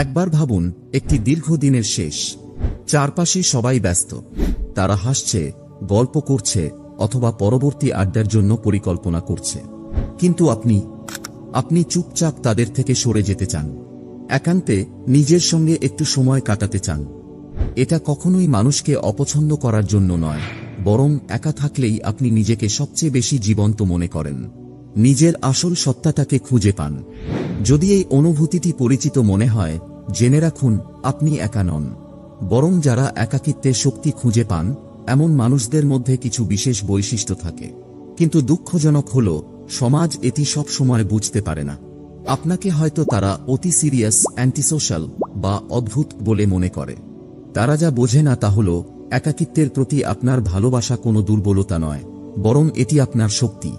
একবার ভাবুন, একটি দীর্ঘদিনের শেষ। চারপাশে সবাই ব্যস্ত, তারা হাসছে, গল্প করছে অথবা পরবর্তী আড্ডার জন্য পরিকল্পনা করছে, কিন্তু আপনি চুপচাপ তাদের থেকে সরে যেতে চান। একান্তে নিজের সঙ্গে একটু সময় কাটাতে চান। এটা কখনোই মানুষকে অপছন্দ করার জন্য নয়, বরং একা থাকলেই আপনি নিজেকে সবচেয়ে বেশি জীবন্ত মনে করেন, নিজের আসল সত্তাটাকে খুঁজে পান। যদি এই অনুভূতিটি পরিচিত মনে হয়, জেনে রাখুন আপনি একা নন, বরং যারা একাকিত্বের শক্তি খুঁজে পান এমন মানুষদের মধ্যে কিছু বিশেষ বৈশিষ্ট্য থাকে। কিন্তু দুঃখজনক হল, সমাজ এটি সব সময় বুঝতে পারে না। আপনাকে হয়তো তারা অতি সিরিয়াস, অ্যান্টিসোশ্যাল বা অদ্ভুত বলে মনে করে। তারা যা বোঝে না তা হল, একাকিত্বের প্রতি আপনার ভালোবাসা কোনো দুর্বলতা নয়, বরং এটি আপনার শক্তি।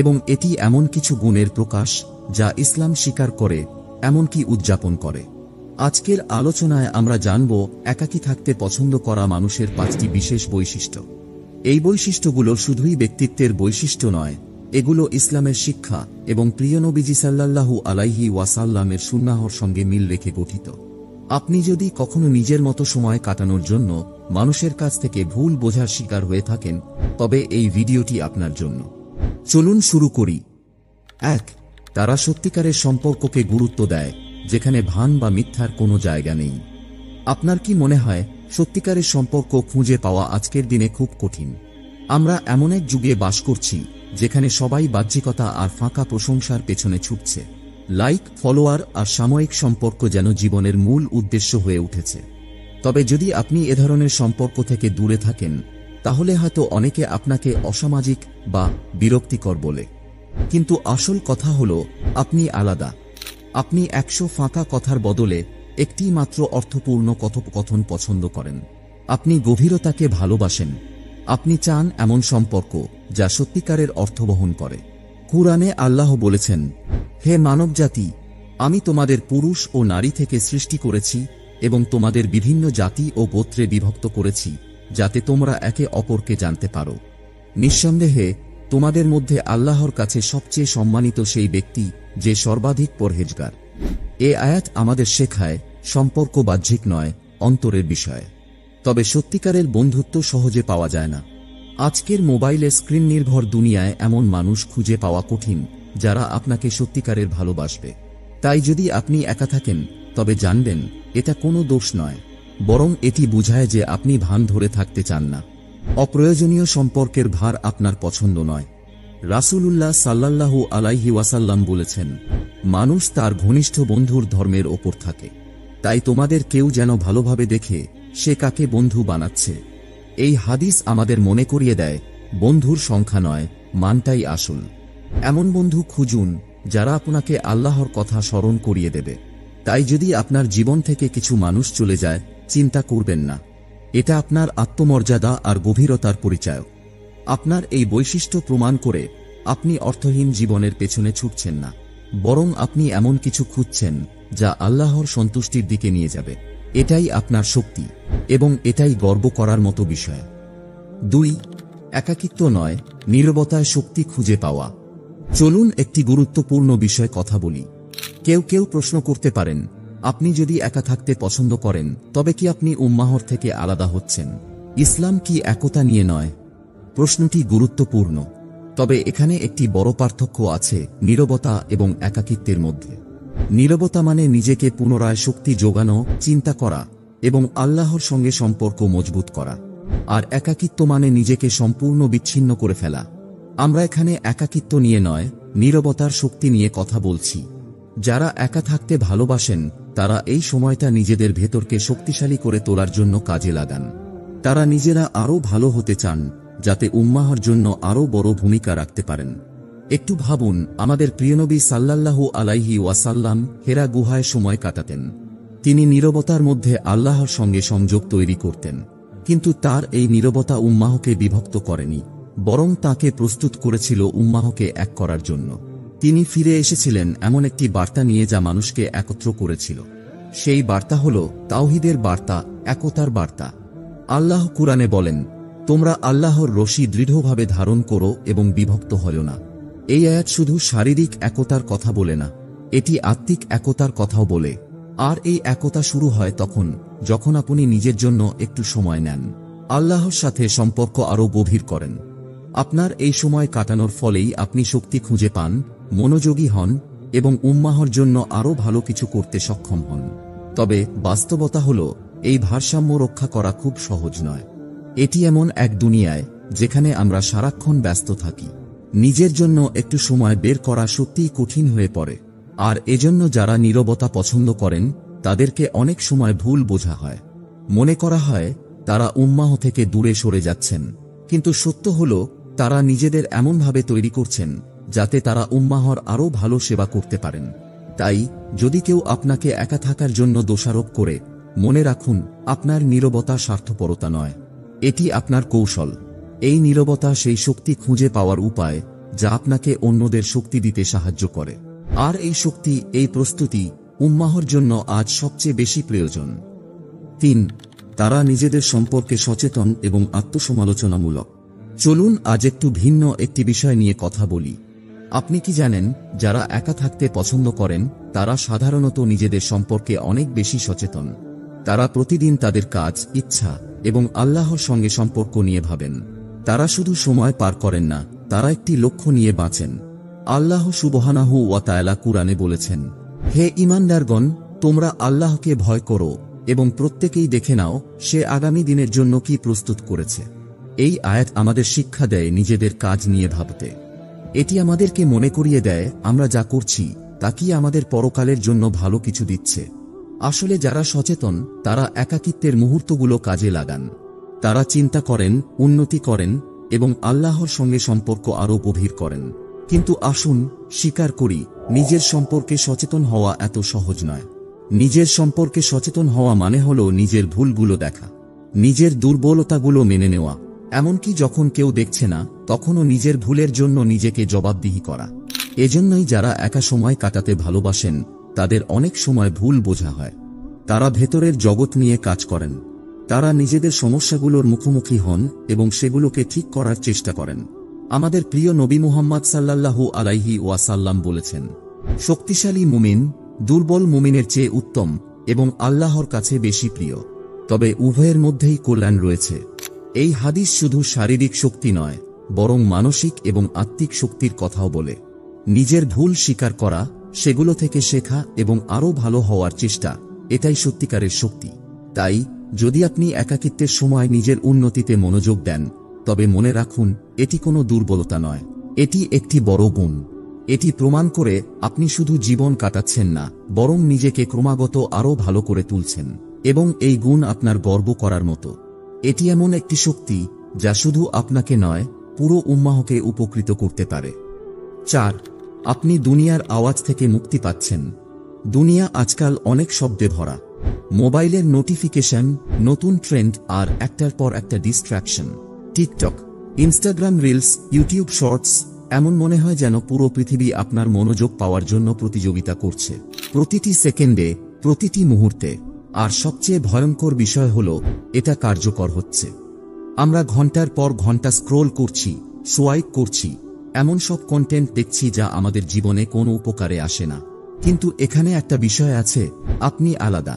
এবং এটি এমন কিছু গুণের প্রকাশ যা ইসলাম স্বীকার করে, এমনকি উদযাপন করে। আজকের আলোচনায় আমরা জানব একাকী থাকতে পছন্দ করা মানুষের 5টি বিশেষ বৈশিষ্ট্য। এই বৈশিষ্ট্যগুলো শুধুই ব্যক্তিত্বের বৈশিষ্ট্য নয়, এগুলো ইসলামের শিক্ষা এবং প্রিয় নবীজি সাল্লাল্লাহু আলাইহি ওয়াসাল্লামের সুন্নাহর সঙ্গে মিল রেখে গঠিত। আপনি যদি কখনো নিজের মতো সময় কাটানোর জন্য মানুষের কাছ থেকে ভুল বোঝার শিকার হয়ে থাকেন, তবে এই ভিডিওটি আপনার জন্য। চলুন শুরু করি। 1. তারা সত্যিকারের সম্পর্ককে গুরুত্ব দেয়, যেখানে ভান বা মিথ্যার কোনো জায়গা নেই। আপনার কি মনে হয় সত্যিকারের সম্পর্ক খুঁজে পাওয়া আজকের দিনে খুব কঠিন? আমরা এমন এক যুগে বাস করছি যেখানে সবাই বাহ্যিকতা আর ফাঁকা প্রশংসার পেছনে ছুটছে। লাইক, ফলোয়ার আর সাময়িক সম্পর্ক যেন জীবনের মূল উদ্দেশ্য হয়ে উঠেছে। তবে যদি আপনি এ ধরনের সম্পর্ক থেকে দূরে থাকেন, তাহলে হয়তো অনেকে আপনাকে অসামাজিক বা বিরক্তিকর বলে। কিন্তু আসল কথা হল, আপনি আলাদা। আপনি 100 ফাঁকা কথার বদলে একটি মাত্র অর্থপূর্ণ কথোপকথন পছন্দ করেন। আপনি গভীরতাকে ভালোবাসেন। আপনি চান এমন সম্পর্ক যা সত্যিকারের অর্থ বহন করে। কুরআনে আল্লাহ বলেছেন, হে মানবজাতি, আমি তোমাদের পুরুষ ও নারী থেকে সৃষ্টি করেছি এবং তোমাদের বিভিন্ন জাতি ও গোত্রে বিভক্ত করেছি, যাতে তোমরা একে অপরকে জানতে পারো। নিঃসন্দেহে তোমাদের মধ্যে আল্লাহর কাছে সবচেয়ে সম্মানিত সেই ব্যক্তি যে সর্বাধিক পরহেজগার। এ আয়াত আমাদের শেখায়, সম্পর্ক বাহ্যিক নয়, অন্তরের বিষয়। তবে সত্যিকারের বন্ধুত্ব সহজে পাওয়া যায় না। আজকের মোবাইলে স্ক্রিন নির্ভর দুনিয়ায় এমন মানুষ খুঁজে পাওয়া কঠিন যারা আপনাকে সত্যিকারের ভালোবাসবে। তাই যদি আপনি একা থাকেন, তবে জানবেন এটা কোনো দোষ নয়, বরং এটি বোঝায় যে আপনি ভান ধরে থাকতে চান না। অপ্রয়োজনীয় সম্পর্কের ভার আপনার পছন্দ নয়। রাসূলুল্লাহ সাল্লাল্লাহু আলাইহি ওয়াসাল্লাম বলেছেন, মানুষ তার ঘনিষ্ঠ বন্ধুর ধর্মের ওপর থাকে। তাই তোমাদের কেউ যেন ভালোভাবে দেখে সে কাকে বন্ধু বানাচ্ছে। এই হাদিস আমাদের মনে করিয়ে দেয়, বন্ধুর সংখ্যা নয়, মানটাই আসল। এমন বন্ধু খুঁজুন যারা আপনাকে আল্লাহর কথা স্মরণ করিয়ে দেবে। তাই যদি আপনার জীবন থেকে কিছু মানুষ চলে যায়, চিন্তা করবেন না। এটা আপনার আত্মমর্যাদা আর গভীরতার পরিচয়। আপনার এই বৈশিষ্ট্য প্রমাণ করে আপনি অর্থহীন জীবনের পেছনে ছুটছেন না, বরং আপনি এমন কিছু খুঁজছেন যা আল্লাহর সন্তুষ্টির দিকে নিয়ে যাবে। এটাই আপনার শক্তি এবং এটাই গর্ব করার মতো বিষয়। 2. একাকিত্ব নয়, নীরবতায় শক্তি খুঁজে পাওয়া। চলুন একটি গুরুত্বপূর্ণ বিষয় কথা বলি। কেউ কেউ প্রশ্ন করতে পারেন, আপনি যদি একা থাকতে পছন্দ করেন, তবে কি আপনি উম্মাহর থেকে আলাদা হচ্ছেন? ইসলাম কি একতা নিয়ে নয়? প্রশ্নটি গুরুত্বপূর্ণ। তবে এখানে একটি বড় পার্থক্য আছে নীরবতা এবং একাকিত্বের মধ্যে। নীরবতা মানে নিজেকে পুনরায় শক্তি যোগানো, চিন্তা করা এবং আল্লাহর সঙ্গে সম্পর্ক মজবুত করা। আর একাকিত্ব মানে নিজেকে সম্পূর্ণ বিচ্ছিন্ন করে ফেলা। আমরা এখানে একাকিত্ব নিয়ে নয়, নীরবতার শক্তি নিয়ে কথা বলছি। যারা একা থাকতে ভালোবাসেন তারা এই সময়টা নিজেদের ভেতরকে শক্তিশালী করে তোলার জন্য কাজে লাগান। তারা নিজেরা আরও ভালো হতে চান, যাতে উম্মাহর জন্য আরও বড় ভূমিকা রাখতে পারেন। একটু ভাবুন, আমাদের প্রিয়নবী সাল্লাল্লাহু আলাইহি ওয়াসাল্লাম হেরা গুহায় সময় কাটাতেন। তিনি নীরবতার মধ্যে আল্লাহর সঙ্গে সংযোগ তৈরি করতেন। কিন্তু তার এই নীরবতা উম্মাহকে বিভক্ত করেনি, বরং তাকে প্রস্তুত করেছিল উম্মাহকে এক করার জন্য। তিনি ফিরে এসেছিলেন এমন একটি বার্তা নিয়ে যা মানুষকে একত্র করেছিল। সেই বার্তা হল তাওহীদের বার্তা, একতার বার্তা। আল্লাহ কুরআনে বলেন, তোমরা আল্লাহর রশি দৃঢ়ভাবে ধারণ করো এবং বিভক্ত হয়ো না। এই আয়াত শুধু শারীরিক একতার কথা বলে না, এটি আত্মিক একতার কথাও বলে। আর এই একতা শুরু হয় তখন যখন আপনি নিজের জন্য একটু সময় নেন, আল্লাহর সাথে সম্পর্ক আরও গভীর করেন। আপনার এই সময় কাটানোর ফলেই আপনি শক্তি খুঁজে পান, মনোযোগী হন এবং উম্মাহর জন্য আরও ভালো কিছু করতে সক্ষম হন। তবে বাস্তবতা হল, এই ভারসাম্য রক্ষা করা খুব সহজ নয়। এটি এমন এক দুনিয়ায় যেখানে আমরা সারাক্ষণ ব্যস্ত থাকি, নিজের জন্য একটু সময় বের করা সত্যিই কঠিন হয়ে পড়ে। আর এজন্য যারা নীরবতা পছন্দ করেন তাদেরকে অনেক সময় ভুল বোঝা হয়, মনে করা হয় তারা উম্মাহ থেকে দূরে সরে যাচ্ছেন। কিন্তু সত্য হল, তারা নিজেদের এমনভাবে তৈরি করছেন যাতে তারা উম্মাহর আরও ভালো সেবা করতে পারেন। তাই যদি কেউ আপনাকে একা থাকার জন্য দোষারোপ করে, মনে রাখুন আপনার নীরবতা স্বার্থপরতা নয়, এটি আপনার কৌশল। এই নীরবতা সেই শক্তি খুঁজে পাওয়ার উপায় যা আপনাকে অন্যদের শক্তি দিতে সাহায্য করে। আর এই শক্তি, এই প্রস্তুতি উম্মাহর জন্য আজ সবচেয়ে বেশি প্রয়োজন। 3. তারা নিজেদের সম্পর্কে সচেতন এবং আত্মসমালোচনামূলক। চলুন আজ একটু ভিন্ন একটি বিষয় নিয়ে কথা বলি। আপনি কি জানেন, যারা একা থাকতে পছন্দ করেন তারা সাধারণত নিজেদের সম্পর্কে অনেক বেশি সচেতন। তারা প্রতিদিন তাদের কাজ, ইচ্ছা এবং আল্লাহর সঙ্গে সম্পর্ক নিয়ে ভাবেন। তারা শুধু সময় পার করেন না, তারা একটি লক্ষ্য নিয়ে বাঁচেন। আল্লাহ সুবহানাহু ওয়া তাআলা কুরআনে বলেছেন, হে ঈমানদারগণ, তোমরা আল্লাহকে ভয় করো এবং প্রত্যেকেই দেখে নাও সে আগামী দিনের জন্য কি প্রস্তুত করেছে। এই আয়াত আমাদের শিক্ষা দেয় নিজেদের কাজ নিয়ে ভাবতে। এটি আমাদেরকে মনে করিয়ে দেয় আমরা যা করছি তা কি আমাদের পরকালের জন্য ভালো কিছু দিচ্ছে। আসলে যারা সচেতন তারা একাকিত্বের মুহূর্তগুলো কাজে লাগান। তারা চিন্তা করেন, উন্নতি করেন এবং আল্লাহর সঙ্গে সম্পর্ক আরও গভীর করেন। কিন্তু আসুন স্বীকার করি, নিজের সম্পর্কে সচেতন হওয়া এত সহজ নয়। নিজের সম্পর্কে সচেতন হওয়া মানে হল নিজের ভুলগুলো দেখা, নিজের দুর্বলতাগুলো মেনে নেওয়া, এমনকি যখন কেউ দেখছে না তখনও নিজের ভুলের জন্য নিজেকে জবাবদিহি করা। এজন্যই যারা একা সময় কাটাতে ভালোবাসেন তাদের অনেক সময় ভুল বোঝা হয়। তারা ভেতরের জগৎ নিয়ে কাজ করেন, তারা নিজেদের সমস্যাগুলোর মুখোমুখি হন এবং সেগুলোকে ঠিক করার চেষ্টা করেন। আমাদের প্রিয় নবী মুহাম্মদ সাল্লাল্লাহু আলাইহি ওয়াসাল্লাম বলেছেন, শক্তিশালী মুমিন দুর্বল মুমিনের চেয়ে উত্তম এবং আল্লাহর কাছে বেশি প্রিয়। তবে উভয়ের মধ্যেই কল্যাণ রয়েছে। এই হাদিস শুধু শারীরিক শক্তি নয়, বরং মানসিক এবং আত্মিক শক্তির কথাও বলে। নিজের ভুল স্বীকার করা, সেগুলো থেকে শেখা এবং আরও ভালো হওয়ার চেষ্টা, এটাই সত্যিকারের শক্তি। তাই যদি আপনি একাকিত্বের সময় নিজের উন্নতিতে মনোযোগ দেন, তবে মনে রাখুন এটি কোনো দুর্বলতা নয়, এটি একটি বড় গুণ। এটি প্রমাণ করে আপনি শুধু জীবন কাটাচ্ছেন না, বরং নিজেকে ক্রমাগত আরও ভালো করে তুলছেন। এবং এই গুণ আপনার গর্ব করার মতো। এটি এমন একটি শক্তি যা শুধু আপনাকে নয়, পুরো উম্মাহকে উপকৃত করতে পারে। 4. আপনি দুনিয়ার আওয়াজ থেকে মুক্তি পাচ্ছেন। দুনিয়া আজকাল অনেক শব্দে ভরা। মোবাইলের নোটিফিকেশন, নতুন ট্রেন্ড আর একটার পর একটা distraction. TikTok, Instagram reels, YouTube shorts, এমন মনে হয় যেন পুরো পৃথিবী আপনার মনোযোগ পাওয়ার জন্য প্রতিযোগিতা করছে, প্রতিটি সেকেন্ডে, প্রতিটি মুহূর্তে। আর সবচেয়ে ভয়ঙ্কর বিষয় হল, এটা কার্যকর হচ্ছে। আমরা ঘন্টার পর ঘন্টা স্ক্রোল করছি, সোয়াইপ করছি, এমন সব কন্টেন্ট দেখছি যা আমাদের জীবনে কোনো উপকারে আসে না। কিন্তু এখানে একটা বিষয় আছে, আপনি আলাদা।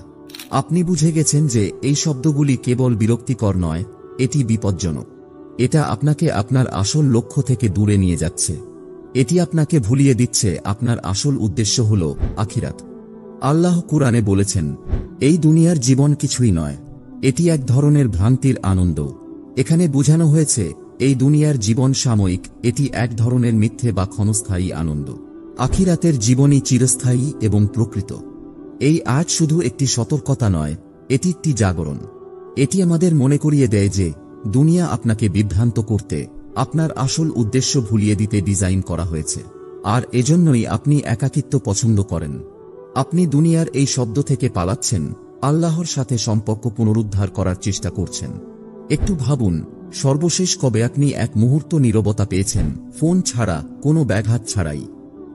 আপনি বুঝে গেছেন যে এই শব্দগুলি কেবল বিরক্তিকর নয়, এটি বিপজ্জনক। এটা আপনাকে আপনার আসল লক্ষ্য থেকে দূরে নিয়ে যাচ্ছে। এটি আপনাকে ভুলিয়ে দিচ্ছে আপনার আসল উদ্দেশ্য হল আখিরাত। আল্লাহ কুরআনে বলেছেন, এই দুনিয়ার জীবন কিছুই নয়, এটি এক ধরনের ভ্রান্তির আনন্দ। এখানে বোঝানো হয়েছে এই দুনিয়ার জীবন সাময়িক, এটি এক ধরনের মিথ্যে বা ক্ষণস্থায়ী আনন্দ। আখিরাতের জীবনই চিরস্থায়ী এবং প্রকৃত। এই আজ শুধু একটি সতর্কতা নয়, এটি একটি জাগরণ। এটি আমাদের মনে করিয়ে দেয় যে দুনিয়া আপনাকে বিভ্রান্ত করতে, আপনার আসল উদ্দেশ্য ভুলিয়ে দিতে ডিজাইন করা হয়েছে। আর এজন্যই আপনি একাকিত্ব পছন্দ করেন। আপনি দুনিয়ার এই শব্দ থেকে পালাচ্ছেন, আল্লাহর সাথে সম্পর্ক পুনরুদ্ধার করার চেষ্টা করছেন। একটু ভাবুন, সর্বশেষ কবে আপনি এক মুহূর্ত নীরবতা পেয়েছেন, ফোন ছাড়া, কোনো ব্যাঘাত ছাড়াই?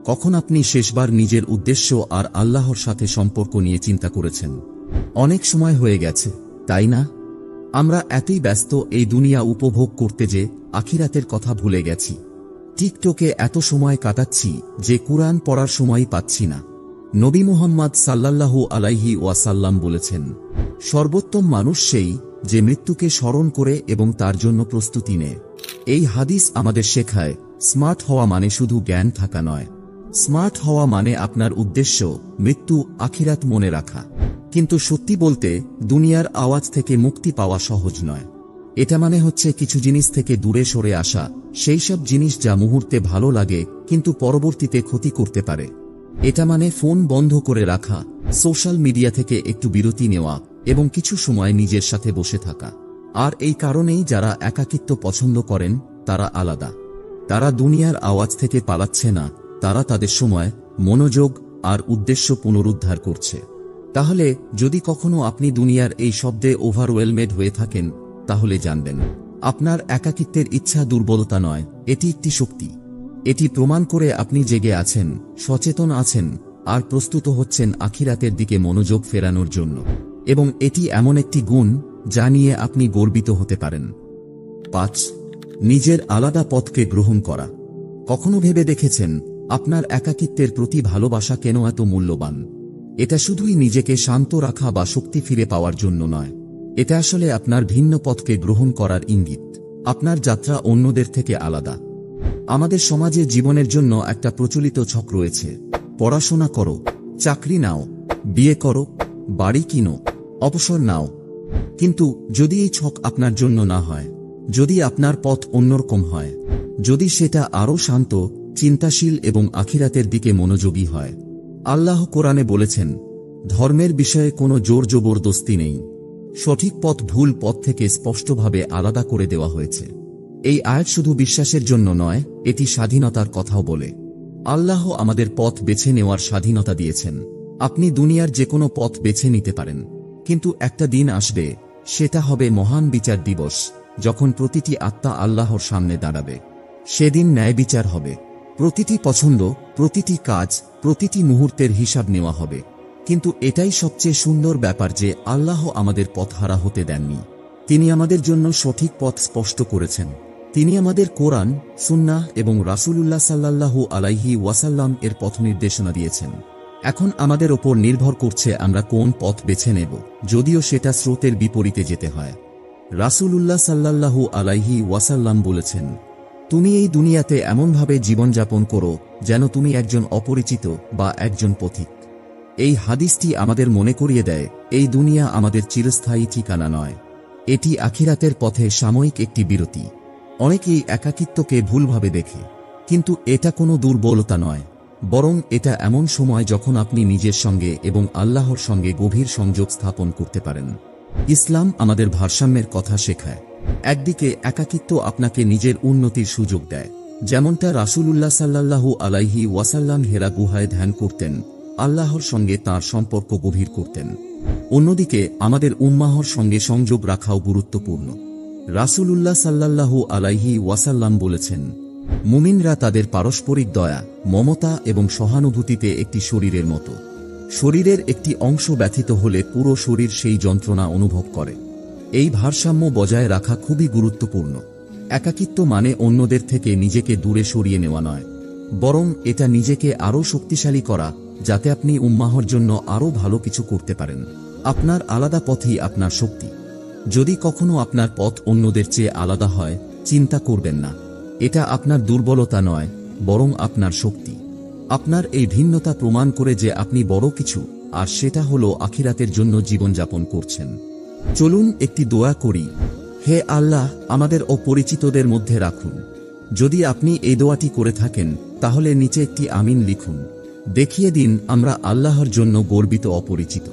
কখন আপনি শেষবার নিজের উদ্দেশ্য আর আল্লাহর সাথে সম্পর্ক নিয়ে চিন্তা করেছেন? অনেক সময় হয়ে গেছে, তাই না? আমরা এতই ব্যস্ত এই দুনিয়া উপভোগ করতে যে আখিরাতের কথা ভুলে গেছি। টিকটকে এত সময় কাটাচ্ছি যে কুরআন পড়ার সময়ই পাচ্ছি না। নবী মুহাম্মদ সাল্লাল্লাহু আলাইহি ওয়াসাল্লাম বলেছেন, সর্বোত্তম মানুষ সেই যে মৃত্যুকে স্মরণ করে এবং তার জন্য প্রস্তুতি নেয়। এই হাদিস আমাদের শেখায়, স্মার্ট হওয়া মানে শুধু জ্ঞান থাকা নয়। স্মার্ট হওয়া মানে আপনার উদ্দেশ্য মৃত্যু, আখিরাত মনে রাখা। কিন্তু সত্যি বলতে, দুনিয়ার আওয়াজ থেকে মুক্তি পাওয়া সহজ নয়। এটা মানে হচ্ছে কিছু জিনিস থেকে দূরে সরে আসা, সেই সব জিনিস যা মুহূর্তে ভালো লাগে কিন্তু পরবর্তীতে ক্ষতি করতে পারে। এটা মানে ফোন বন্ধ করে রাখা, সোশ্যাল মিডিয়া থেকে একটু বিরতি নেওয়া এবং কিছু সময় নিজের সাথে বসে থাকা। আর এই কারণেই যারা একাকিত্ব পছন্দ করেন তারা আলাদা। তারা দুনিয়ার আওয়াজ থেকে পালাচ্ছে না, তারা তাদের সময়, মনোযোগ আর উদ্দেশ্য পুনরুদ্ধার করছে। তাহলে যদি কখনো আপনি দুনিয়ার এই শব্দে ওভারওয়েলমেড হয়ে থাকেন, তাহলে জানবেন আপনার একাকিত্বের ইচ্ছা দুর্বলতা নয়, এটি একটি শক্তি। এটি প্রমাণ করে আপনি জেগে আছেন, সচেতন আছেন আর প্রস্তুত হচ্ছেন আখিরাতের দিকে মনোযোগ ফেরানোর জন্য। এবং এটি এমন একটি গুণ যা নিয়ে আপনি গর্বিত হতে পারেন। 5. নিজের আলাদা পথকে গ্রহণ করা। কখনো ভেবে দেখেছেন আপনার একাকিত্বের প্রতি ভালোবাসা কেন এত মূল্যবান? এটা শুধুই নিজেকে শান্ত রাখা বা শক্তি ফিরে পাওয়ার জন্য নয়। এটা আসলে আপনার ভিন্ন পথকে গ্রহণ করার ইঙ্গিত। আপনার যাত্রা অন্যদের থেকে আলাদা। আমাদের সমাজে জীবনের জন্য একটা প্রচলিত ছক রয়েছে, পড়াশোনা করো, চাকরি নাও, বিয়ে করো, বাড়ি কিনো, অবসর নাও। কিন্তু যদি এই ছক আপনার জন্য না হয়, যদি আপনার পথ অন্যরকম হয়, যদি সেটা আরও শান্ত, চিন্তাশীল এবং আখিরাতের দিকে মনোযোগী হয়, আল্লাহ কোরআনে বলেছেন, ধর্মের বিষয়ে কোনো জোর জবরদস্তি নেই। সঠিক পথ ভুল পথ থেকে স্পষ্টভাবে আলাদা করে দেওয়া হয়েছে। এই আয়াত শুধু বিশ্বাসের জন্য নয়, এটি স্বাধীনতার কথাও বলে। আল্লাহ আমাদের পথ বেছে নেওয়ার স্বাধীনতা দিয়েছেন। আপনি দুনিয়ার যে কোনো পথ বেছে নিতে পারেন, কিন্তু একটা দিন আসবে, সেটা হবে মহান বিচার দিবস, যখন প্রতিটি আত্মা আল্লাহর সামনে দাঁড়াবে। সেদিন ন্যায় বিচার হবে। প্রতিটি পছন্দ, প্রতিটি কাজ, প্রতিটি মুহূর্তের হিসাব নেওয়া হবে। কিন্তু এটাই সবচেয়ে সুন্দর ব্যাপার যে আল্লাহ আমাদের পথহারা হতে দেননি। তিনি আমাদের জন্য সঠিক পথ স্পষ্ট করেছেন। তিনি আমাদের কোরআন, সুন্নাহ এবং রাসূলুল্লাহ সাল্লাল্লাহু আলাইহি ওয়াসাল্লাম এর পথ নির্দেশনা দিয়েছেন। এখন আমাদের ওপর নির্ভর করছে আমরা কোন পথ বেছে নেব, যদিও সেটা স্রোতের বিপরীতে যেতে হয়। রাসূলুল্লাহ সাল্লাল্লাহু আলাইহি ওয়াসাল্লাম বলেছেন, তুমি এই দুনিয়াতে এমনভাবে জীবনযাপন করো যেন তুমি একজন অপরিচিত বা একজন পথিক। এই হাদিসটি আমাদের মনে করিয়ে দেয়, এই দুনিয়া আমাদের চিরস্থায়ী ঠিকানা নয়। এটি আখিরাতের পথে সাময়িক একটি বিরতি। অনেকেই একাকিত্বকে ভুলভাবে দেখে, কিন্তু এটা কোনো দুর্বলতা নয়, বরং এটা এমন সময় যখন আপনি নিজের সঙ্গে এবং আল্লাহর সঙ্গে গভীর সংযোগ স্থাপন করতে পারেন। ইসলাম আমাদের ভারসাম্যের কথা শেখায়। একদিকে একাকিত্ব আপনাকে নিজের উন্নতির সুযোগ দেয়, যেমনটা রাসূলুল্লাহ সাল্লাল্লাহু আলাইহি ওয়াসাল্লাম হেরা গুহায় ধ্যান করতেন, আল্লাহর সঙ্গে তাঁর সম্পর্ক গভীর করতেন। অন্যদিকে আমাদের উম্মাহর সঙ্গে সংযোগ রাখাও গুরুত্বপূর্ণ। রাসূলুল্লাহ সাল্লাল্লাহু আলাইহি ওয়াসাল্লাম বলেছেন, মুমিনরা তাদের পারস্পরিক দয়া, মমতা এবং সহানুভূতিতে একটি শরীরের মতো। শরীরের একটি অংশ ব্যথিত হলে পুরো শরীর সেই যন্ত্রণা অনুভব করে। এই ভারসাম্য বজায় রাখা খুবই গুরুত্বপূর্ণ। একাকিত্ব মানে অন্যদের থেকে নিজেকে দূরে সরিয়ে নেওয়া নয়, বরং এটা নিজেকে আরও শক্তিশালী করা, যাতে আপনি উম্মাহর জন্য আরও ভালো কিছু করতে পারেন। আপনার আলাদা পথই আপনার শক্তি। যদি কখনো আপনার পথ অন্যদের চেয়ে আলাদা হয়, চিন্তা করবেন না। এটা আপনার দুর্বলতা নয়, বরং আপনার শক্তি। আপনার এই ভিন্নতা প্রমাণ করে যে আপনি বড় কিছু, আর সেটা হলো আখিরাতের জন্য জীবনযাপন করছেন। চলুন একটি দোয়া করি। হে আল্লাহ, আমাদের অপরিচিতদের মধ্যে রাখুন। যদি আপনি এই দোয়াটি করে থাকেন, তাহলে নিচে একটি আমিন লিখুন। দেখিয়ে দিন আমরা আল্লাহর জন্য গর্বিত অপরিচিত।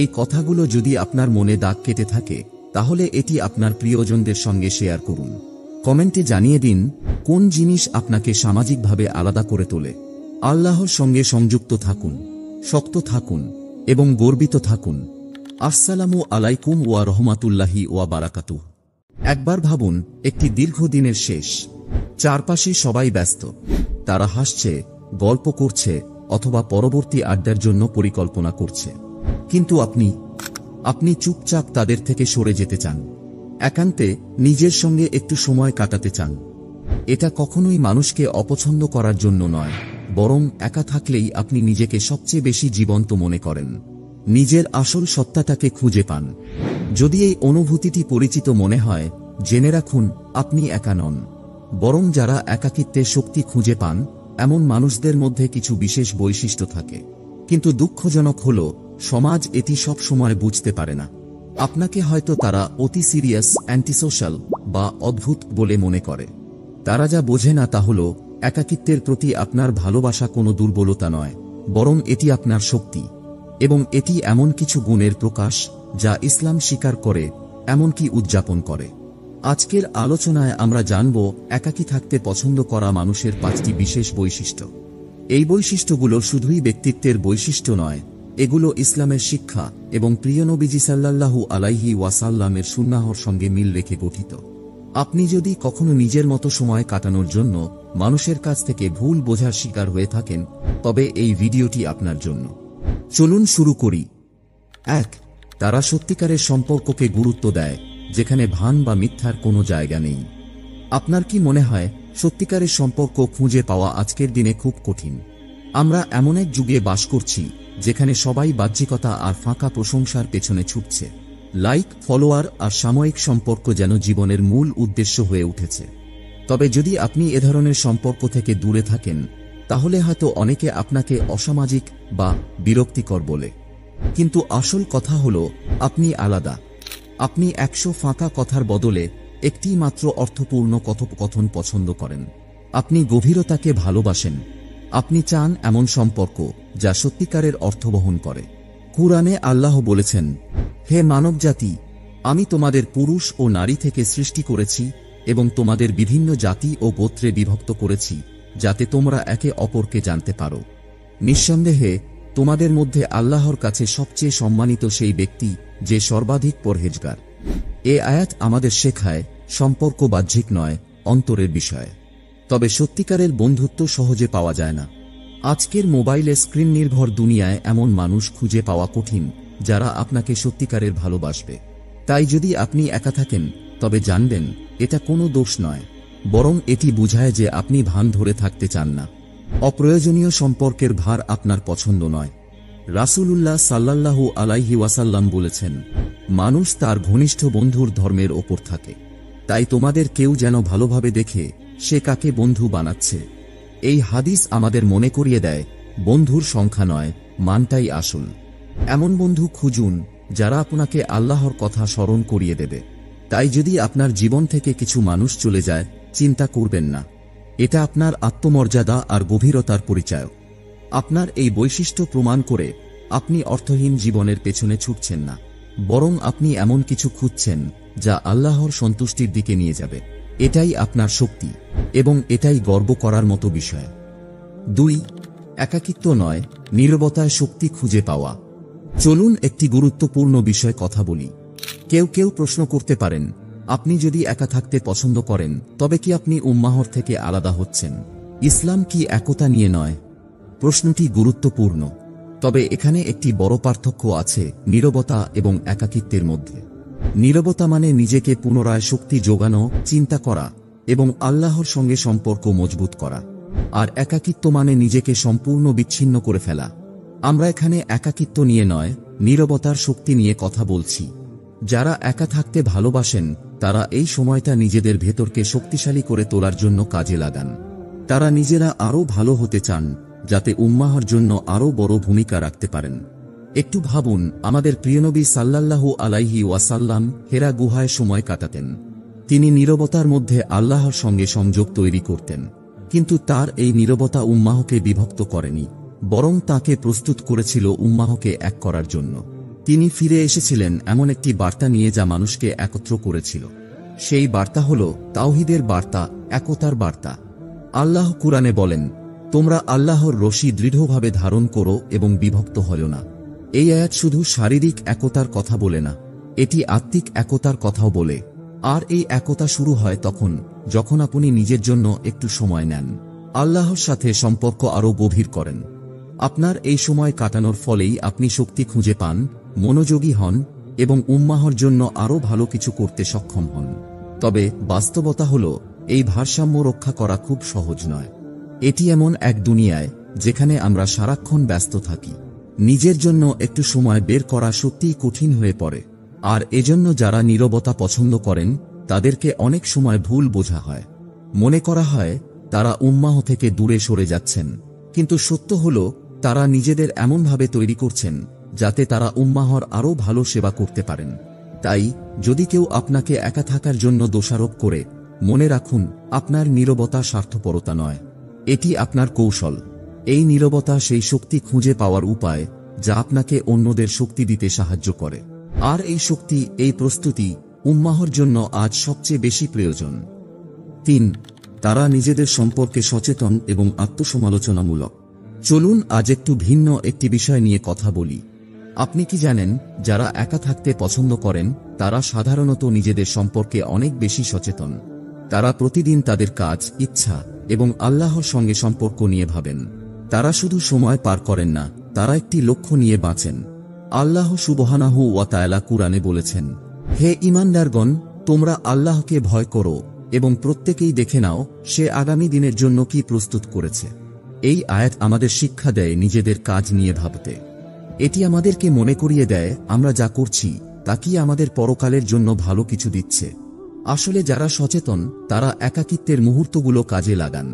এই কথাগুলো যদি আপনার মনে দাগ কেটে থাকে, তাহলে এটি আপনার প্রিয়জনদের সঙ্গে শেয়ার করুন। কমেন্টে জানিয়ে দিন কোন জিনিস আপনাকে সামাজিকভাবে আলাদা করে তোলে। আল্লাহর সঙ্গে সংযুক্ত থাকুন, শক্ত থাকুন এবং গর্বিত থাকুন। আসসালামু আলাইকুম ওয়া রাহমাতুল্লাহি ওয়া বারাকাতুহু। একবার ভাবুন, একটি দীর্ঘ দিনের শেষ। চারপাশে সবাই ব্যস্ত। তারা হাসছে, গল্প করছে অথবা পরবর্তী আড্ডার জন্য পরিকল্পনা করছে। কিন্তু আপনি চুপচাপ তাদের থেকে সরে যেতে চান। একান্তে নিজের সঙ্গে একটু সময় কাটাতে চান। এটা কখনোই মানুষকে অপছন্দ করার জন্য নয়, বরং একা থাকলেই আপনি নিজেকে সবচেয়ে বেশি জীবন্ত মনে করেন, নিজের আসল সত্তাটাকে খুঁজে পান। যদি এই অনুভূতিটি পরিচিত মনে হয়, জেনে রাখুন আপনি একা নন। বরং যারা একাকিত্বের শক্তি খুঁজে পান, এমন মানুষদের মধ্যে কিছু বিশেষ বৈশিষ্ট্য থাকে। কিন্তু দুঃখজনক হল, সমাজ এটি সব সময় বুঝতে পারে না। আপনাকে হয়তো তারা অতি সিরিয়াস, অ্যান্টিসোশ্যাল বা অদ্ভুত বলে মনে করে। তারা যা বোঝে না তা হল, একাকিত্বের প্রতি আপনার ভালোবাসা কোনো দুর্বলতা নয়, বরং এটি আপনার শক্তি। এবং এটি এমন কিছু গুণের প্রকাশ যা ইসলাম স্বীকার করে, এমনকি উদযাপন করে। আজকের আলোচনায় আমরা জানব একাকী থাকতে পছন্দ করা মানুষের 5টি বিশেষ বৈশিষ্ট্য। এই বৈশিষ্ট্যগুলো শুধুই ব্যক্তিত্বের বৈশিষ্ট্য নয়, এগুলো ইসলামের শিক্ষা এবং প্রিয় নবীজি সাল্লাল্লাহু আলাইহি ওয়াসাল্লামের সুন্নাহর সঙ্গে মিল রেখে গঠিত। আপনি যদি কখনো নিজের মতো সময় কাটানোর জন্য মানুষের কাছ থেকে ভুল বোঝার শিকার হয়ে থাকেন, তবে এই ভিডিওটি আপনার জন্য। চলুন শুরু করি। 1. তারা সত্যিকারের সম্পর্ককে গুরুত্ব দেয়, যেখানে ভান বা মিথ্যার কোনো জায়গা নেই। আপনার কি মনে হয় সত্যিকারের সম্পর্ক খুঁজে পাওয়া আজকের দিনে খুব কঠিন? আমরা এমন এক যুগে বাস করছি যেখানে সবাই বাহ্যিকতা আর ফাঁকা প্রশংসার পেছনে ছুটছে। লাইক, ফলোয়ার আর সাময়িক সম্পর্ক যেন জীবনের মূল উদ্দেশ্য হয়ে উঠেছে। তবে যদি আপনি এ ধরনের সম্পর্ক থেকে দূরে থাকেন, তাহলে হয়তো অনেকে আপনাকে অসামাজিক বা বিরক্তিকর বলে। কিন্তু আসল কথা হল, আপনি আলাদা। আপনি 100 ফাঁকা কথার বদলে একটি মাত্র অর্থপূর্ণ কথোপকথন পছন্দ করেন। আপনি গভীরতাকে ভালোবাসেন। আপনি চান এমন সম্পর্ক যা সত্যিকারের অর্থ বহন করে। কুরআনে আল্লাহ বলেছেন, হে মানবজাতি, আমি তোমাদের পুরুষ ও নারী থেকে সৃষ্টি করেছি এবং তোমাদের বিভিন্ন জাতি ও গোত্রে বিভক্ত করেছি, যাতে তোমরা একে অপরকে জানতে পারো। নিঃসন্দেহে তোমাদের মধ্যে আল্লাহর কাছে সবচেয়ে সম্মানিত সেই ব্যক্তি যে সর্বাধিক পরহেজগার। এ আয়াত আমাদের শেখায়, সম্পর্ক বাহ্যিক নয়, অন্তরের বিষয়। তবে সত্যিকারের বন্ধুত্ব সহজে পাওয়া যায় না। আজকের মোবাইলে স্ক্রিন নির্ভর দুনিয়ায় এমন মানুষ খুঁজে পাওয়া কঠিন, যারা আপনাকে সত্যিকারের ভালোবাসবে। তাই যদি আপনি একা থাকেন, তবে জানবেন এটা কোনো দোষ নয়, বরং এটি বোঝায় যে আপনি ভান ধরে থাকতে চান না। অপ্রয়োজনীয় সম্পর্কের ভার আপনার পছন্দ নয়। রাসূলুল্লাহ সাল্লাল্লাহু আলাইহি ওয়াসাল্লাম বলেছেন, মানুষ তার ঘনিষ্ঠ বন্ধুর ধর্মের ওপর থাকে। তাই তোমাদের কেউ যেন ভালোভাবে দেখে সে কাকে বন্ধু বানাচ্ছে। এই হাদিস আমাদের মনে করিয়ে দেয়, বন্ধুর সংখ্যা নয়, মানটাই আসল। এমন বন্ধু খুঁজুন যারা আপনাকে আল্লাহর কথা স্মরণ করিয়ে দেবে। তাই যদি আপনার জীবন থেকে কিছু মানুষ চলে যায়, চিন্তা করবেন না। এটা আপনার আত্মমর্যাদা আর গভীরতার পরিচায়ক। আপনার এই বৈশিষ্ট্য প্রমাণ করে আপনি অর্থহীন জীবনের পেছনে ছুটছেন না, বরং আপনি এমন কিছু খুঁজছেন যা আল্লাহর সন্তুষ্টির দিকে নিয়ে যাবে। এটাই আপনার শক্তি এবং এটাই গর্ব করার মতো বিষয়। 2. একাকিত্ব নয়, নীরবতায় শক্তি খুঁজে পাওয়া। চলুন একটি গুরুত্বপূর্ণ বিষয় কথা বলি। কেউ কেউ প্রশ্ন করতে পারেন, আপনি যদি একা থাকতে পছন্দ করেন, তবে কি আপনি উম্মাহর থেকে আলাদা হচ্ছেন? ইসলাম কি একতা নিয়ে নয়? প্রশ্নটি গুরুত্বপূর্ণ। তবে এখানে একটি বড় পার্থক্য আছে নীরবতা এবং একাকিত্বের মধ্যে। নীরবতা মানে নিজেকে পুনরায় শক্তি যোগানো, চিন্তা করা এবং আল্লাহর সঙ্গে সম্পর্ক মজবুত করা। আর একাকিত্ব মানে নিজেকে সম্পূর্ণ বিচ্ছিন্ন করে ফেলা। আমরা এখানে একাকিত্ব নিয়ে নয়, নীরবতার শক্তি নিয়ে কথা বলছি। যারা একা থাকতে ভালোবাসেন, তারা এই সময়টা নিজেদের ভেতরকে শক্তিশালী করে তোলার জন্য কাজে লাগান। তারা নিজেরা আরও ভালো হতে চান, যাতে উম্মাহর জন্য আরও বড় ভূমিকা রাখতে পারেন। একটু ভাবুন, আমাদের প্রিয়নবী সাল্লাল্লাহু আলাইহি ওয়াসাল্লাম হেরা গুহায় সময় কাটাতেন। তিনি নীরবতার মধ্যে আল্লাহর সঙ্গে সংযোগ তৈরি করতেন। কিন্তু তার এই নীরবতা উম্মাহকে বিভক্ত করেনি, বরং তাকে প্রস্তুত করেছিল উম্মাহকে এক করার জন্য। তিনি ফিরে এসেছিলেন এমন একটি বার্তা নিয়ে যা মানুষকে একত্র করেছিল। সেই বার্তা হল তাওহীদের বার্তা, একতার বার্তা। আল্লাহ কুরআনে বলেন, তোমরা আল্লাহর রশি দৃঢ়ভাবে ধারণ করো এবং বিভক্ত হয়ো না। এই আয়াত শুধু শারীরিক একতার কথা বলে না, এটি আত্মিক একতার কথাও বলে। আর এই একতা শুরু হয় তখন যখন আপনি নিজের জন্য একটু সময় নেন, আল্লাহর সাথে সম্পর্ক আরও গভীর করেন। আপনার এই সময় কাটানোর ফলেই আপনি শক্তি খুঁজে পান, মনোযোগী হন এবং উম্মাহর জন্য আরও ভালো কিছু করতে সক্ষম হন। তবে বাস্তবতা হল, এই ভারসাম্য রক্ষা করা খুব সহজ নয়। এটি এমন এক দুনিয়ায় যেখানে আমরা সারাক্ষণ ব্যস্ত থাকি। নিজের জন্য একটু সময় বের করা সত্যিই কঠিন হয়ে পড়ে। আর এজন্য যারা নীরবতা পছন্দ করেন তাদেরকে অনেক সময় ভুল বোঝা হয়। মনে করা হয় তারা উম্মাহ থেকে দূরে সরে যাচ্ছেন, কিন্তু সত্য হল তারা নিজেদের এমনভাবে তৈরি করছেন যাতে তারা উম্মাহর আরও ভালো সেবা করতে পারেন। তাই যদি কেউ আপনাকে একা থাকার জন্য দোষারোপ করে, মনে রাখুন আপনার নীরবতা স্বার্থপরতা নয়, এটি আপনার কৌশল। এই নীরবতা সেই শক্তি খুঁজে পাওয়ার উপায় যা আপনাকে অন্যদের শক্তি দিতে সাহায্য করে। আর এই শক্তি, এই প্রস্তুতি উম্মাহর জন্য আজ সবচেয়ে বেশি প্রয়োজন। 3. তারা নিজেদের সম্পর্কে সচেতন এবং আত্মসমালোচনামূলক। চলুন আজ একটু ভিন্ন একটি বিষয় নিয়ে কথা বলি। আপনি কি জানেন, যারা একা থাকতে পছন্দ করেন তারা সাধারণত নিজেদের সম্পর্কে অনেক বেশি সচেতন। তারা প্রতিদিন তাদের কাজ, ইচ্ছা এবং আল্লাহর সঙ্গে সম্পর্ক নিয়ে ভাবেন। তারা শুধু সময় পার করেন না, তারা একটি লক্ষ্য নিয়ে বাঁচেন। আল্লাহ সুবহানাহু ওয়া তাআলা কুরআনে বলেছেন, হে ঈমানদারগণ, তোমরা আল্লাহকে ভয় করো এবং প্রত্যেকেই দেখে নাও সে আগামী দিনের জন্য কি প্রস্তুত করেছে। এই আয়াত আমাদের শিক্ষা দেয় নিজেদের কাজ নিয়ে ভাবতে। এটি আমাদেরকে মনে করিয়ে দেয় আমরা যা করছি তা কি আমাদের পরকালের জন্য ভালো কিছু দিচ্ছে। আসলে যারা সচেতন তারা একাকিত্বের মুহূর্তগুলো কাজে লাগান।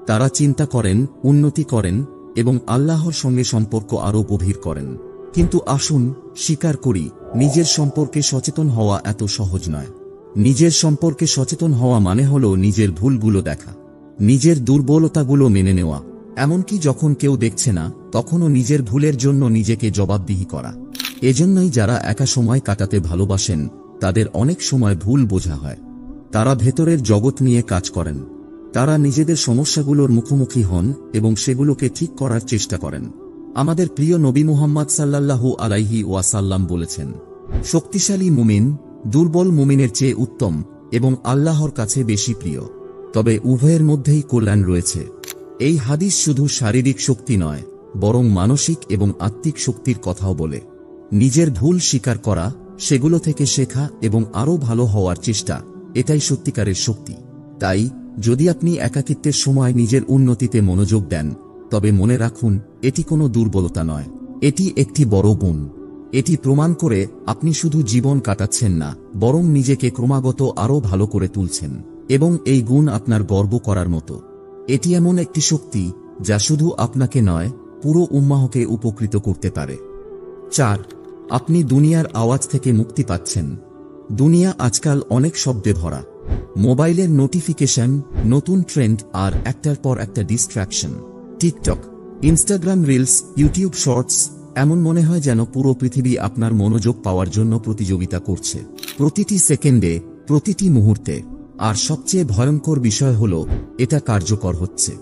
তারা চিন্তা করেন, উন্নতি করেন এবং আল্লাহর সঙ্গে সম্পর্ক আরও গভীর করেন। কিন্তু আসুন স্বীকার করি, নিজের সম্পর্কে সচেতন হওয়া এত সহজ নয়। নিজের সম্পর্কে সচেতন হওয়া মানে হল নিজের ভুলগুলো দেখা, নিজের দুর্বলতাগুলো মেনে নেওয়া, এমনকি যখন কেউ দেখছে না তখনও নিজের ভুলের জন্য নিজেকে জবাবদিহি করা। এজন্যই যারা একা সময় কাটাতে ভালোবাসেন তাদের অনেক সময় ভুল বোঝা হয়। তারা ভেতরের জগৎ নিয়ে কাজ করেন। তারা নিজেদের সমস্যাগুলোর মুখোমুখি হন এবং সেগুলোকে ঠিক করার চেষ্টা করেন। আমাদের প্রিয় নবী মুহাম্মদ সাল্লাল্লাহু আলাইহি ওয়াসাল্লাম বলেছেন, শক্তিশালী মুমিন দুর্বল মুমিনের চেয়ে উত্তম এবং আল্লাহর কাছে বেশি প্রিয়। তবে উভয়ের মধ্যেই কল্যাণ রয়েছে। এই হাদিস শুধু শারীরিক শক্তি নয়, বরং মানসিক এবং আত্মিক শক্তির কথাও বলে। নিজের ভুল স্বীকার করা, সেগুলো থেকে শেখা এবং আরও ভালো হওয়ার চেষ্টা, এটাই সত্যিকারের শক্তি। তাই যদি আপনি একাকিত্বের সময় নিজের উন্নতিতে মনোযোগ দেন, তবে মনে রাখুন এটি কোনো দুর্বলতা নয়, এটি একটি বড় গুণ। এটি প্রমাণ করে আপনি শুধু জীবন কাটাচ্ছেন না, বরং নিজেকে ক্রমাগত আরও ভালো করে তুলছেন। এবং এই গুণ আপনার গর্ব করার মতো। এটি এমন একটি শক্তি যা শুধু আপনাকে নয়, পুরো উম্মাহকে উপকৃত করতে পারে। 4. আপনি দুনিয়ার আওয়াজ থেকে মুক্তি পাচ্ছেন। দুনিয়া আজকাল অনেক শব্দে ভরা। মোবাইলের নোটিফিকেশন, নতুন ট্রেন্ড আর একটার পর একটা distraction. TikTok, Instagram reels, YouTube shorts, এমন মনে হয় যেন পুরো পৃথিবী আপনার মনোযোগ পাওয়ার জন্য প্রতিযোগিতা করছে, প্রতিটি সেকেন্ডে, প্রতিটি মুহূর্তে। আর সবচেয়ে ভয়ঙ্কর বিষয় হল এটা কার্যকর হচ্ছে।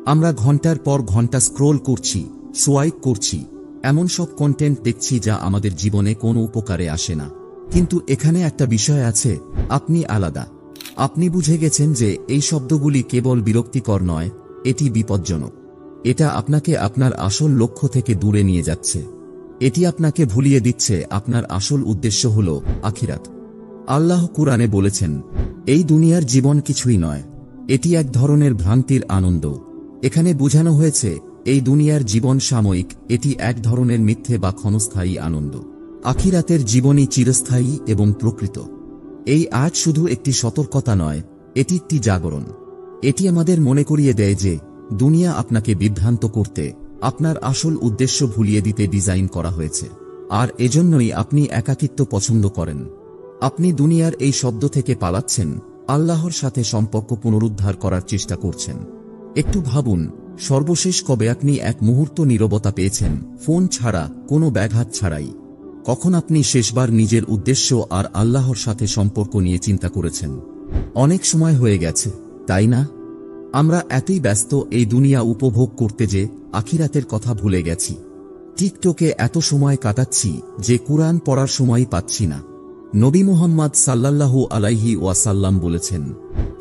আমরা ঘন্টার পর ঘন্টা স্ক্রোল করছি, সোয়াইপ করছি, এমন সব কন্টেন্ট দেখছি যা আমাদের জীবনে কোনো উপকারে আসে না। কিন্তু এখানে একটা বিষয় আছে, আপনি আলাদা। আপনি বুঝে গেছেন যে এই শব্দগুলি কেবল বিরক্তিকর নয়, এটি বিপজ্জনক। এটা আপনাকে আপনার আসল লক্ষ্য থেকে দূরে নিয়ে যাচ্ছে। এটি আপনাকে ভুলিয়ে দিচ্ছে আপনার আসল উদ্দেশ্য হল আখিরাত। আল্লাহ কুরআনে বলেছেন, এই দুনিয়ার জীবন কিছুই নয়, এটি এক ধরনের ভ্রান্তির আনন্দ। এখানে বোঝানো হয়েছে এই দুনিয়ার জীবন সাময়িক, এটি এক ধরনের মিথ্যে বা ক্ষণস্থায়ী আনন্দ। আখিরাতের জীবনই চিরস্থায়ী এবং প্রকৃত। এই আয়াত শুধু একটি সতর্কতা নয়, এটি একটি জাগরণ। এটি আমাদের মনে করিয়ে দেয় যে দুনিয়া আপনাকে বিভ্রান্ত করতে, আপনার আসল উদ্দেশ্য ভুলিয়ে দিতে ডিজাইন করা হয়েছে। আর এজন্যই আপনি একাকিত্ব পছন্দ করেন। আপনি দুনিয়ার এই শব্দ থেকে পালাচ্ছেন, আল্লাহর সাথে সম্পর্ক পুনরুদ্ধার করার চেষ্টা করছেন। একটু ভাবুন, সর্বশেষ কবে আপনি এক মুহূর্ত নীরবতা পেয়েছেন, ফোন ছাড়া, কোনো ব্যাঘাত ছাড়াই? কখন আপনি শেষবার নিজের উদ্দেশ্য আর আল্লাহর সাথে সম্পর্ক নিয়ে চিন্তা করেছেন? অনেক সময় হয়ে গেছে, তাই না? আমরা এতই ব্যস্ত এই দুনিয়া উপভোগ করতে যে আখিরাতের কথা ভুলে গেছি। টিকটকে এত সময় কাটাচ্ছি যে কুরআন পড়ার সময় পাচ্ছি না। নবী মুহাম্মদ সাল্লাল্লাহু আলাইহি ওয়াসাল্লাম বলেছেন,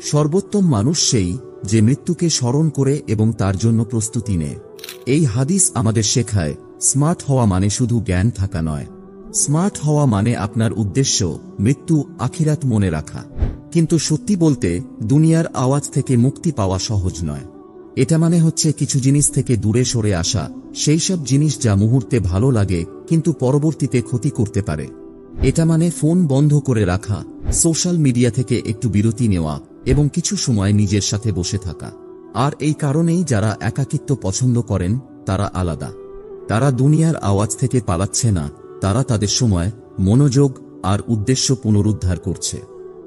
সর্বোত্তম মানুষ সেই যে মৃত্যুকে স্মরণ করে এবং তার জন্য প্রস্তুতি নেয়। এই হাদিস আমাদের শেখায়, স্মার্ট হওয়া মানে শুধু জ্ঞান থাকা নয়। স্মার্ট হওয়া মানে আপনার উদ্দেশ্য, মৃত্যু, আখিরাত মনে রাখা। কিন্তু সত্যি বলতে দুনিয়ার আওয়াজ থেকে মুক্তি পাওয়া সহজ নয়। এটা মানে হচ্ছে কিছু জিনিস থেকে দূরে সরে আসা, সেই সব জিনিস যা মুহূর্তে ভালো লাগে কিন্তু পরবর্তীতে ক্ষতি করতে পারে। এটা মানে ফোন বন্ধ করে রাখা, সোশ্যাল মিডিয়া থেকে একটু বিরতি নেওয়া এবং কিছু সময় নিজের সাথে বসে থাকা। আর এই কারণেই যারা একাকিত্ব পছন্দ করেন তারা আলাদা। তারা দুনিয়ার আওয়াজ থেকে পালাচ্ছে না, তারা তাদের সময়, মনোযোগ আর উদ্দেশ্য পুনরুদ্ধার করছে।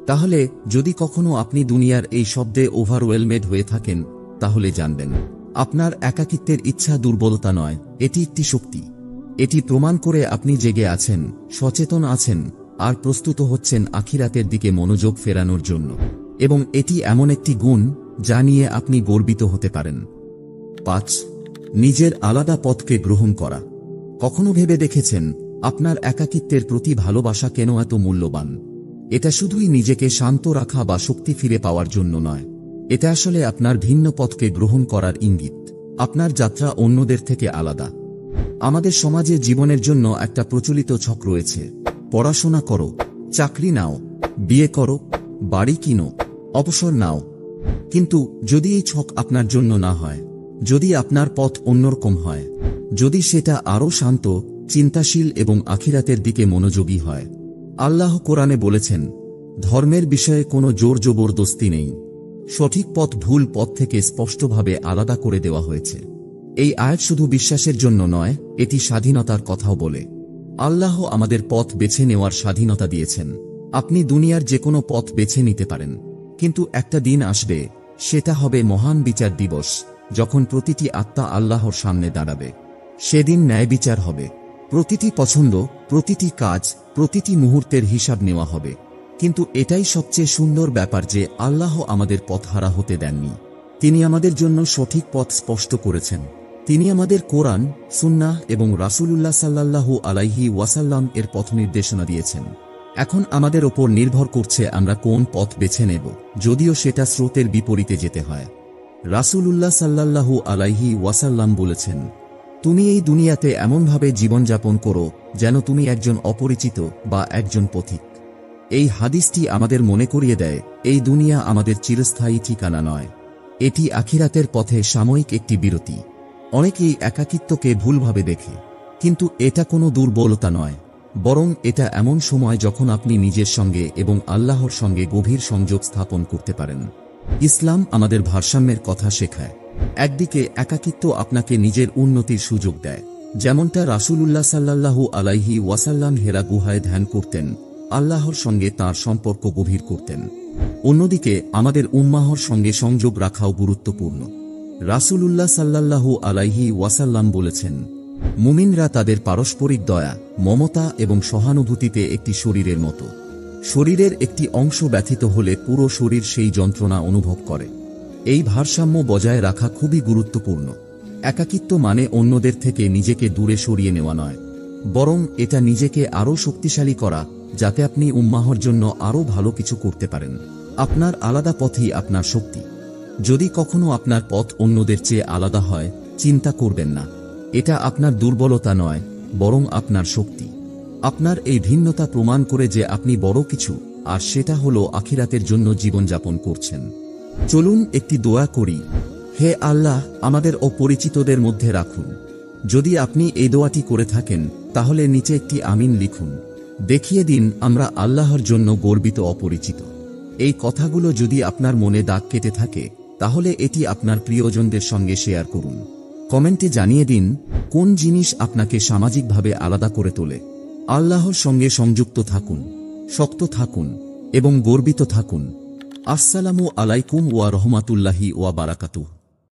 তাহলে যদি কখনো আপনি দুনিয়ার এই শব্দে ওভারওয়েলমেড হয়ে থাকেন, তাহলে জানবেন আপনার একাকিত্বের ইচ্ছা দুর্বলতা নয়, এটি একটি শক্তি। এটি প্রমাণ করে আপনি জেগে আছেন, সচেতন আছেন আর প্রস্তুত হচ্ছেন আখিরাতের দিকে মনোযোগ ফেরানোর জন্য। এবং এটি এমন একটি গুণ যা নিয়ে আপনি গর্বিত হতে পারেন। 5. নিজের আলাদা পথকে গ্রহণ করা। কখনো ভেবে দেখেছেন আপনার একাকিত্বের প্রতি ভালোবাসা কেন এত মূল্যবান? এটা শুধুই নিজেকে শান্ত রাখা বা শক্তি ফিরে পাওয়ার জন্য নয়, এটা আসলে আপনার ভিন্ন পথকে গ্রহণ করার ইঙ্গিত। আপনার যাত্রা অন্যদের থেকে আলাদা। আমাদের সমাজে জীবনের জন্য একটা প্রচলিত ছক রয়েছে: পড়াশোনা করো, চাকরি নাও, বিয়ে করো, বাড়ি কিনো, অবসর নাও। কিন্তু যদি এই ছক আপনার জন্য না হয়, যদি আপনার পথ অন্যরকম হয়, যদি সেটা আরও শান্ত, চিন্তাশীল এবং আখিরাতের দিকে মনোযোগী হয়, আল্লাহ কোরআনে বলেছেন, ধর্মের বিষয়ে কোনো জোর জবরদস্তি নেই। সঠিক পথ ভুল পথ থেকে স্পষ্টভাবে আলাদা করে দেওয়া হয়েছে। এই আয়াত শুধু বিশ্বাসের জন্য নয়, এটি স্বাধীনতার কথাও বলে। আল্লাহ আমাদের পথ বেছে নেওয়ার স্বাধীনতা দিয়েছেন। আপনি দুনিয়ার যে কোনো পথ বেছে নিতে পারেন, কিন্তু একটা দিন আসবে, সেটা হবে মহান বিচার দিবস, যখন প্রতিটি আত্মা আল্লাহর সামনে দাঁড়াবে। সেদিন ন্যায় বিচার হবে। প্রতিটি পছন্দ, প্রতিটি কাজ, প্রতিটি মুহূর্তের হিসাব নেওয়া হবে। কিন্তু এটাই সবচেয়ে সুন্দর ব্যাপার যে আল্লাহ আমাদের পথহারা হতে দেননি। তিনি আমাদের জন্য সঠিক পথ স্পষ্ট করেছেন। তিনি আমাদের কোরআন, সুন্নাহ এবং রাসূলুল্লাহ সাল্লাল্লাহু আলাইহি ওয়াসাল্লাম এর পথ নির্দেশনা দিয়েছেন। এখন আমাদের ওপর নির্ভর করছে আমরা কোন পথ বেছে নেব, যদিও সেটা স্রোতের বিপরীতে যেতে হয়। রাসূলুল্লাহ সাল্লাল্লাহু আলাইহি ওয়াসাল্লাম বলেছেন, তুমি এই দুনিয়াতে এমনভাবে জীবনযাপন করো যেন তুমি একজন অপরিচিত বা একজন পথিক। এই হাদিসটি আমাদের মনে করিয়ে দেয়, এই দুনিয়া আমাদের চিরস্থায়ী ঠিকানা নয়, এটি আখিরাতের পথে সাময়িক একটি বিরতি। অনেকেই একাকিত্বকে ভুলভাবে দেখে, কিন্তু এটা কোনো দুর্বলতা নয়, বরং এটা এমন সময় যখন আপনি নিজের সঙ্গে এবং আল্লাহর সঙ্গে গভীর সংযোগ স্থাপন করতে পারেন। ইসলাম আমাদের ভারসাম্যের কথা শেখায়। একদিকে একাকিত্ব আপনাকে নিজের উন্নতির সুযোগ দেয়, যেমনটা রাসূলুল্লাহ সাল্লাল্লাহু আলাইহি ওয়াসাল্লাম হেরা গুহায় ধ্যান করতেন, আল্লাহর সঙ্গে তাঁর সম্পর্ক গভীর করতেন। অন্যদিকে আমাদের উম্মাহর সঙ্গে সংযোগ রাখাও গুরুত্বপূর্ণ। রাসূলুল্লাহ সাল্লাল্লাহু আলাইহি ওয়াসাল্লাম বলেছেন, মুমিনরা তাদের পারস্পরিক দয়া, মমতা এবং সহানুভূতিতে একটি শরীরের মতো। শরীরের একটি অংশ ব্যথিত হলে পুরো শরীর সেই যন্ত্রণা অনুভব করে। এই ভারসাম্য বজায় রাখা খুবই গুরুত্বপূর্ণ। একাকিত্ব মানে অন্যদের থেকে নিজেকে দূরে সরিয়ে নেওয়া নয়, বরং এটা নিজেকে আরও শক্তিশালী করা, যাতে আপনি উম্মাহর জন্য আরও ভালো কিছু করতে পারেন। আপনার আলাদা পথই আপনার শক্তি। যদি কখনো আপনার পথ অন্যদের চেয়ে আলাদা হয়, চিন্তা করবেন না, এটা আপনার দুর্বলতা নয়, বরং আপনার শক্তি। আপনার এই ভিন্নতা প্রমাণ করে যে আপনি বড় কিছু, আর সেটা হলো আখিরাতের জন্য জীবনযাপন করছেন। চলুন একটি দোয়া করি। হে আল্লাহ, আমাদের অপরিচিতদের মধ্যে রাখুন। যদি আপনি এই দোয়াটি করে থাকেন, তাহলে নিচে একটি আমিন লিখুন। দেখিয়ে দিন আমরা আল্লাহর জন্য গর্বিত অপরিচিত। এই কথাগুলো যদি আপনার মনে দাগ কেটে থাকে, তাহলে এটি আপনার প্রিয়জনদের সঙ্গে শেয়ার করুন। কমেন্টে জানিয়ে দিন কোন জিনিস আপনাকে সামাজিকভাবে আলাদা করে তোলে। আল্লাহর সঙ্গে সংযুক্ত থাকুন, শক্ত থাকুন এবং গর্বিত থাকুন। আসসালামু আলাইকুম ওয়া রাহমাতুল্লাহি ওয়া বারাকাতুহু।